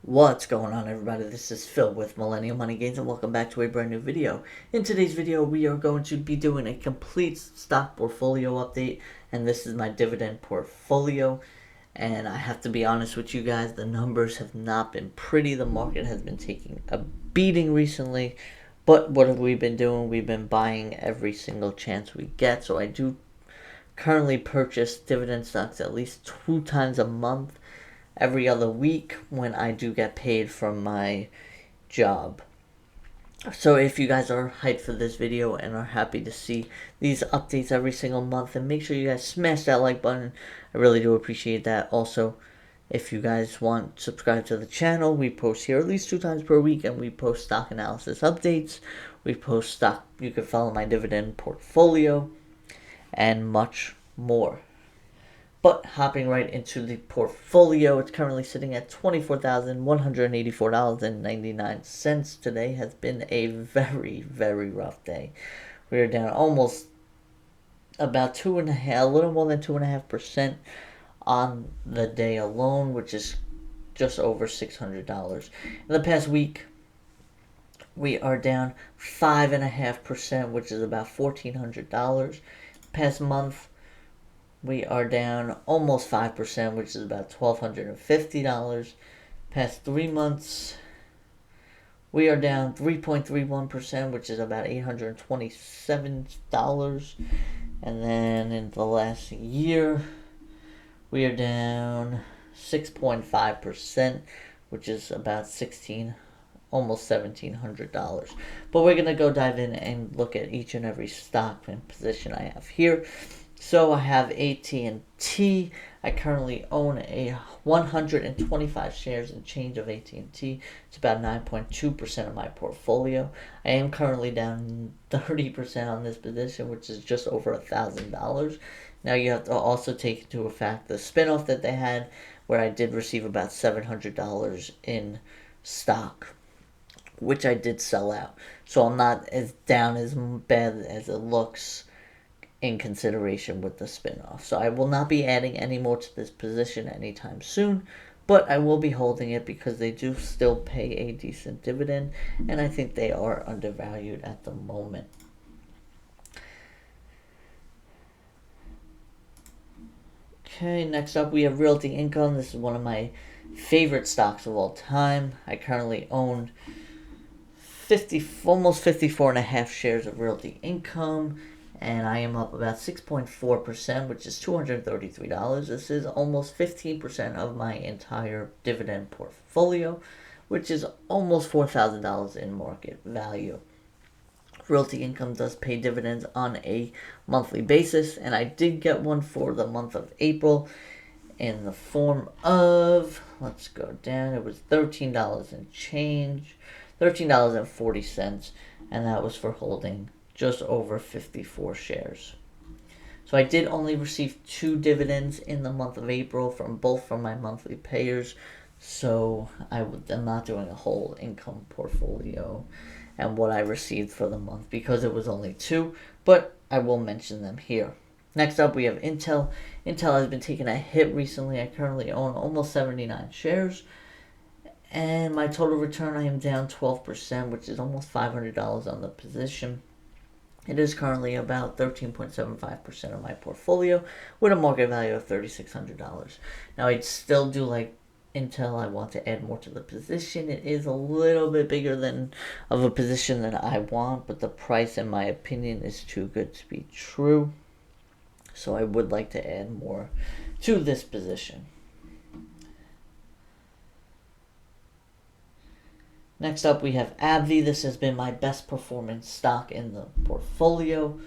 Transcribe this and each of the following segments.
What's going on, everybody? This is Phil with Millennial Money Gains, and welcome back to a brand new video. In today's video, we are going to be doing a complete stock portfolio update, and this is my dividend portfolio. And I have to be honest with you guys, the numbers have not been pretty. The market has been taking a beating recently, but what have we been doing? We've been buying every single chance we get. So I do currently purchase dividend stocks at least 2 times a month, every other week when I do get paid from my job. So if you guys are hyped for this video and are happy to see these updates every single month, then make sure you guys smash that like button. I really do appreciate that. Also, if you guys want, subscribe to the channel. We post here at least 2 times per week, and we post stock analysis updates. We post stock. You can follow my dividend portfolio and much more. But hopping right into the portfolio, it's currently sitting at $24,184.99. Today has been a very, very rough day. We are down almost about a little more than 2.5% on the day alone, which is just over $600. In the past week, we are down 5.5%, which is about $1,400. Past month, we are down almost 5%, which is about $1,250. Past 3 months, we are down 3.31%, which is about $827. And then in the last year, we are down 6.5%, which is about almost $1,700. But we're going to go dive in and look at each and every stock and position I have here. So I have AT&T. I currently own 125 shares and change of AT&T. It's about 9.2% of my portfolio. I am currently down 30% on this position, which is just over $1,000. Now you have to also take into account the spinoff that they had, where I did receive about $700 in stock, which I did sell out. So I'm not as down as bad as it looks in consideration with the spinoff. So I will not be adding any more to this position anytime soon, but I will be holding it because they do still pay a decent dividend, and I think they are undervalued at the moment. Okay, next up we have Realty Income. This is one of my favorite stocks of all time. I currently own almost 54.5 shares of Realty Income, and I am up about 6.4%, which is $233. This is almost 15% of my entire dividend portfolio, which is almost $4,000 in market value. Realty Income does pay dividends on a monthly basis, and I did get one for the month of April in the form of, let's go down, it was $13 and change, $13.40, and that was for holding just over 54 shares. So I did only receive 2 dividends in the month of April from my monthly payers. So I'm not doing a whole income portfolio and what I received for the month because it was only 2, but I will mention them here. Next up, we have Intel. Intel has been taking a hit recently. I currently own almost 79 shares. And my total return, I am down 12%, which is almost $500 on the position. It is currently about 13.75% of my portfolio with a market value of $3,600. Now, I still do like Intel. I want to add more to the position. It is a little bit bigger of a position than I want, but the price, in my opinion, is too good to be true. So I would like to add more to this position. Next up, we have AbbVie. This has been my best performing stock in the portfolio.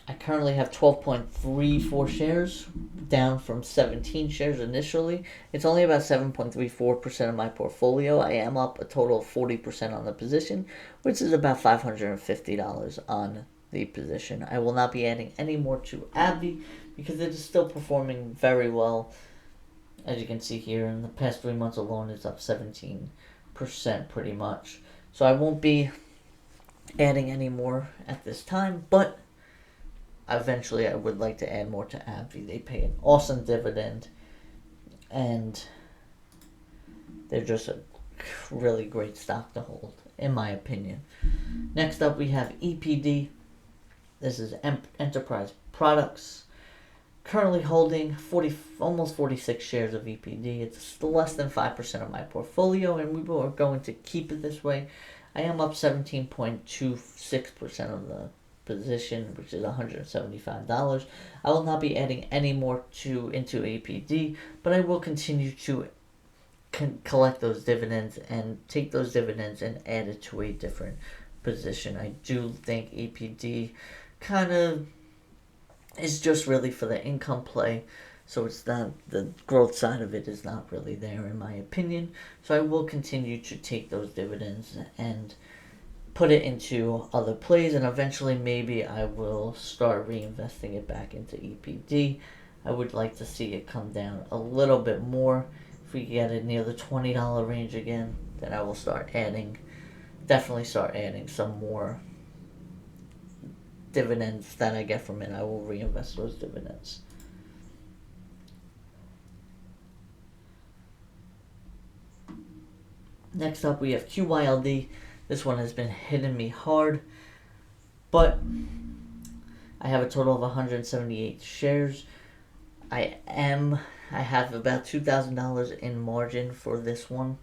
I currently have 12.34 shares, down from 17 shares initially. It's only about 7.34% of my portfolio. I am up a total of 40% on the position, which is about $550 on the position. I will not be adding any more to AbbVie because it is still performing very well. As you can see here, in the past 3 months alone, it's up 17% pretty much. So I won't be adding any more at this time, but eventually I would like to add more to AbbVie. They pay an awesome dividend, and they're just a really great stock to hold, in my opinion. Next up, we have EPD. This is Enterprise Products. Currently holding almost 46 shares of EPD. It's less than 5% of my portfolio, and we are going to keep it this way. I am up 17.26% of the position, which is $175. I will not be adding any more into EPD, but I will continue to collect those dividends and take those dividends and add it to a different position. I do think EPD kind of is just really for the income play, so it's not, the growth side of it is not really there in my opinion. So I will continue to take those dividends and put it into other plays, and eventually maybe I will start reinvesting it back into EPD. I would like to see it come down a little bit more. If we get it near the $20 range again, then I will definitely start adding some more dividends that I get from it. I will reinvest those dividends. Next up, we have QYLD. This one has been hitting me hard, but I have a total of 178 shares. I have about $2,000 in margin for this one.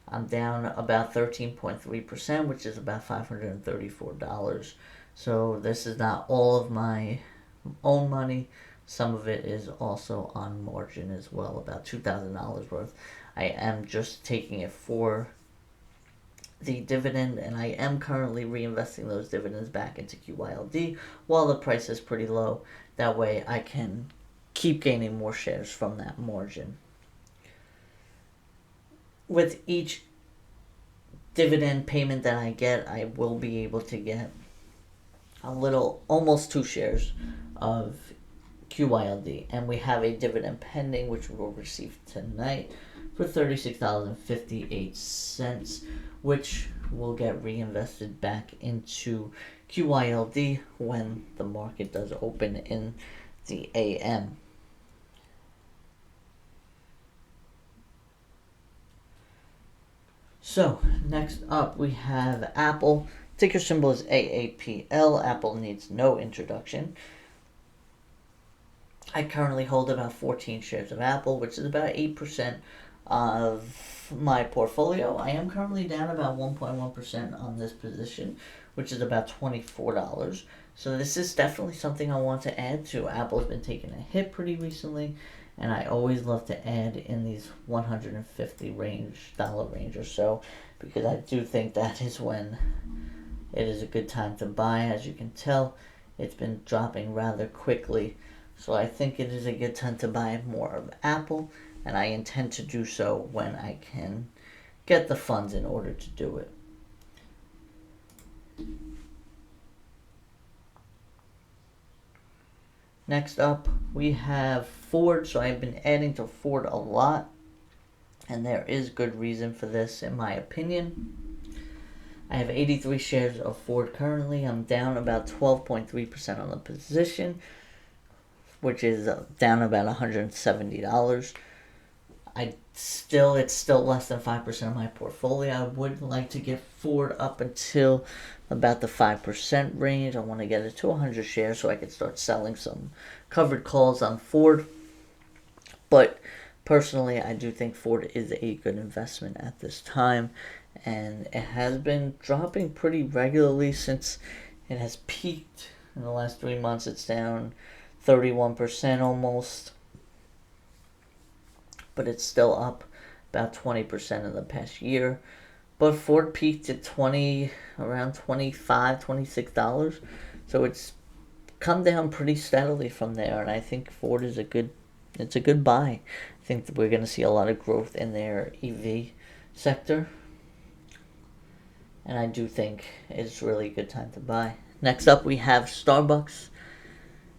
I'm down about 13.3%, which is about $534. So this is not all of my own money. Some of it is also on margin as well, about $2,000 worth. I am just taking it for the dividend, and I am currently reinvesting those dividends back into QYLD while the price is pretty low. That way I can keep gaining more shares from that margin. With each dividend payment that I get, I will be able to get almost 2 shares of QYLD, and we have a dividend pending which we will receive tonight for $36.58, which will get reinvested back into QYLD when the market does open in the AM. So next up we have Apple. Ticker symbol is AAPL. Apple needs no introduction. I currently hold about 14 shares of Apple, which is about 8% of my portfolio. I am currently down about 1.1% on this position, which is about $24. So this is definitely something I want to add to. Apple's been taking a hit pretty recently, and I always love to add in these $150 range or so, because I do think that is when it is a good time to buy. As you can tell, it's been dropping rather quickly, so I think it is a good time to buy more of Apple, and I intend to do so when I can get the funds in order to do it. Next up, we have Ford. So I've been adding to Ford a lot, and there is good reason for this in my opinion. I have 83 shares of Ford currently. I'm down about 12.3% on the position, which is down about $170. It's still less than 5% of my portfolio. I would like to get Ford up until about the 5% range. I want to get it to 100 shares so I can start selling some covered calls on Ford. But personally, I do think Ford is a good investment at this time, and it has been dropping pretty regularly since it has peaked. In the last 3 months, it's down 31% almost, but it's still up about 20% in the past year. But Ford peaked at around $25, $26, so it's come down pretty steadily from there, and I think Ford is a good buy. I think that we're going to see a lot of growth in their EV sector, and I do think it's really a good time to buy. Next up, we have Starbucks.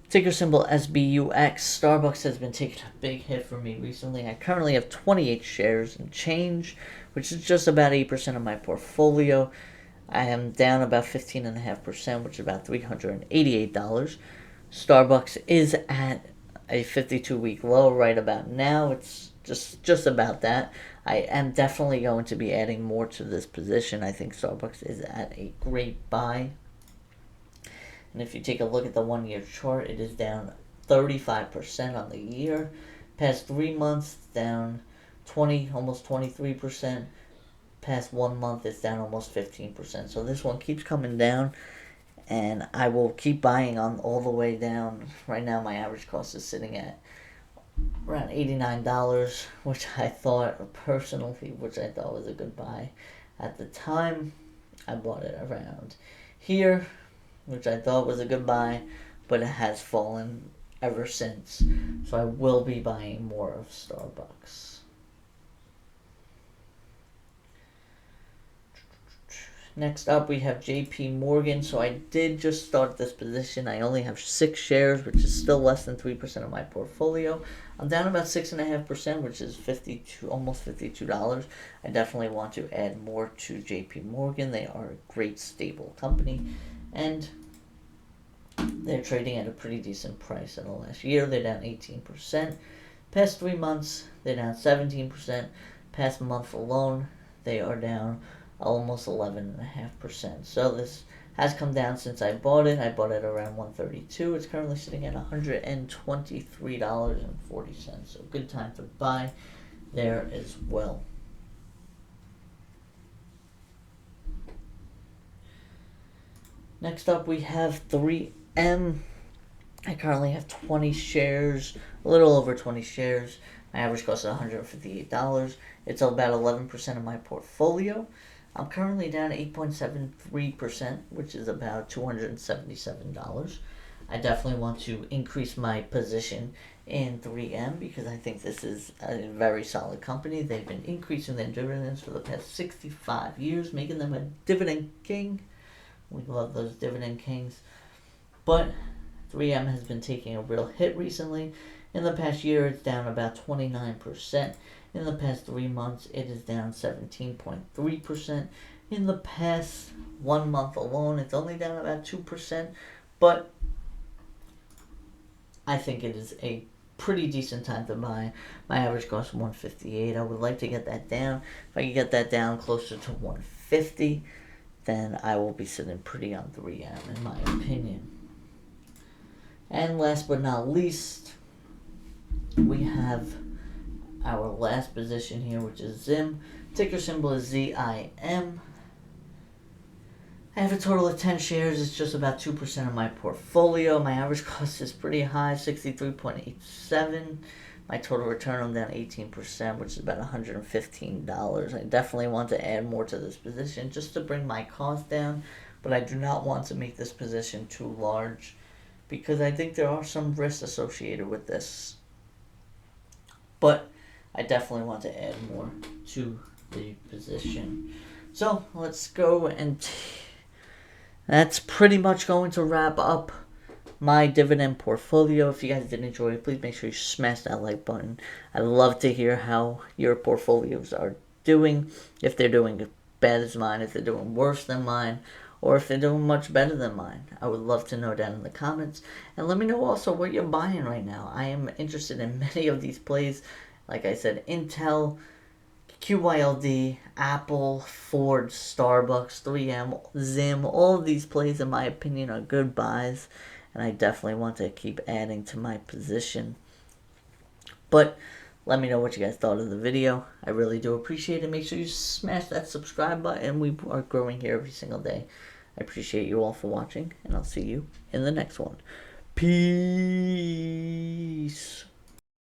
Ticker symbol SBUX. Starbucks has been taking a big hit for me recently. I currently have 28 shares and change, which is just about 8% of my portfolio. I am down about 15.5%, which is about $388. Starbucks is at a 52-week low right about now. It's just about that. I am definitely going to be adding more to this position. I think Starbucks is at a great buy. And if you take a look at the 1 year chart, it is down 35% on the year. Past 3 months, down almost 23%. Past 1 month, it's down almost 15%. So this one keeps coming down, and I will keep buying on all the way down. Right now, my average cost is sitting at around $89, which I thought was a good buy. At the time, I bought it around here, which I thought was a good buy, but it has fallen ever since. So I will be buying more of Starbucks. Next up, we have JP Morgan. So I did just start this position. I only have 6 shares, which is still less than 3% of my portfolio. I'm down about 6.5%, which is almost $52. I definitely want to add more to JP Morgan. They are a great, stable company, and they're trading at a pretty decent price. In the last year, they're down 18%. Past 3 months, they're down 17%. Past month alone, they are down almost 11.5%. So this has come down since I bought it. I bought it around $132. It's currently sitting at $123.40. So good time to buy there as well. Next up, we have 3M. I currently have 20 shares, a little over 20 shares. My average cost is $158. It's about 11% of my portfolio. I'm currently down 8.73%, which is about $277. I definitely want to increase my position in 3M because I think this is a very solid company. They've been increasing their dividends for the past 65 years, making them a dividend king. We love those dividend kings. But 3M has been taking a real hit recently. In the past year, it's down about 29%. In the past 3 months, it is down 17.3%. In the past 1 month alone, it's only down about 2%. But I think it is a pretty decent time to buy. My average cost is $158. I would like to get that down. If I can get that down closer to $150, then I will be sitting pretty on 3M, in my opinion. And last but not least, we have our last position here, which is ZIM. Ticker symbol is ZIM. I have a total of 10 shares. It's just about 2% of my portfolio. My average cost is pretty high, 63.87. My total return, I'm down 18%, which is about $115. I definitely want to add more to this position just to bring my cost down, but I do not want to make this position too large because I think there are some risks associated with this. But I definitely want to add more to the position. So let's go, and that's pretty much going to wrap up my dividend portfolio. If you guys did enjoy it, please make sure you smash that like button. I love to hear how your portfolios are doing, if they're doing as bad as mine, if they're doing worse than mine, or if they're doing much better than mine. I would love to know down in the comments. And let me know also what you're buying right now. I am interested in many of these plays. Like I said, Intel, QYLD, Apple, Ford, Starbucks, 3M, ZIM, all of these plays, in my opinion, are good buys. And I definitely want to keep adding to my position. But let me know what you guys thought of the video. I really do appreciate it. Make sure you smash that subscribe button. We are growing here every single day. I appreciate you all for watching, and I'll see you in the next one. Peace.